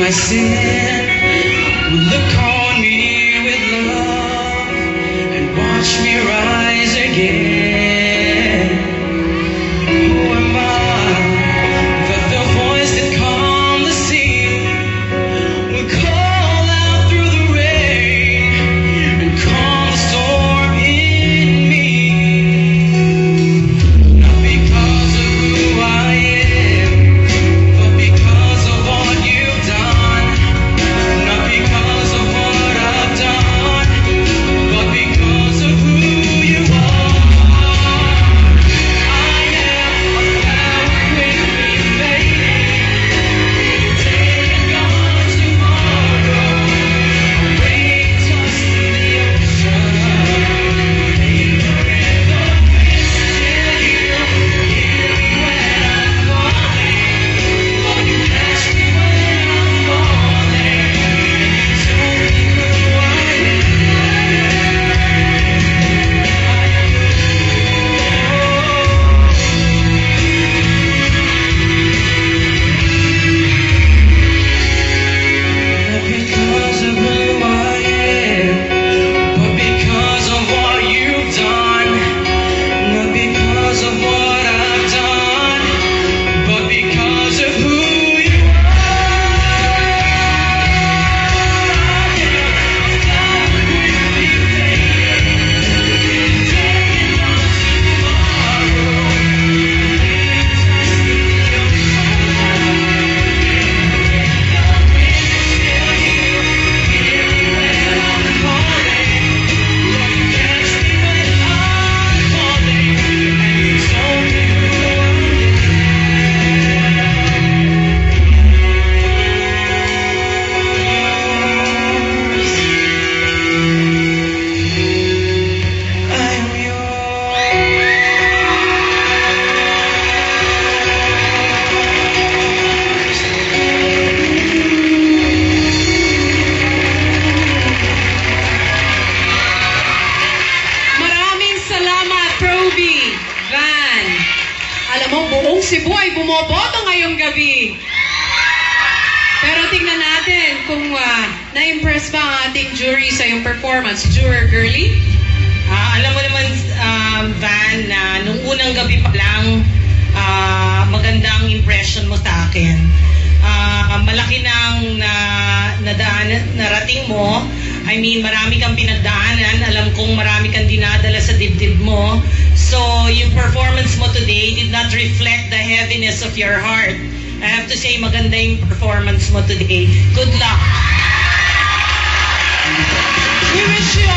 my sin would look on me with love and watch me rise again. Who am I that the voice that calmed the sea would call out through the rain and calm the storm in me? Not because of who I am, but because of what you've done. Not because of what I've done, but because of who you are. I am a flower quickly fading, day and gone tomorrow, a rain tossed in the ocean, leave the river still here when I'm falling, but you catch me when I'm falling, and you told me who I Not because of who I am, but because of what you've done. Not because of what I've done, but because of who you Maraming salamat, Proby, Van. Alam mo, buong Cebu ay bumoboto ngayong gabi. Pero tingnan natin kung na-impress ba ang ating jury sa iyong performance. Juror Girly? Alam mo naman, Van, na nung unang gabi pa lang, maganda ang impression mo sa akin. Malaki na ang narating mo. I mean, marami kang pinagdaanan. Alam kong marami kang dinadala sa dibdib mo. So, yung performance mo today did not reflect the heaviness of your heart. I have to say, maganda yung performance mo today. Good luck! We wish you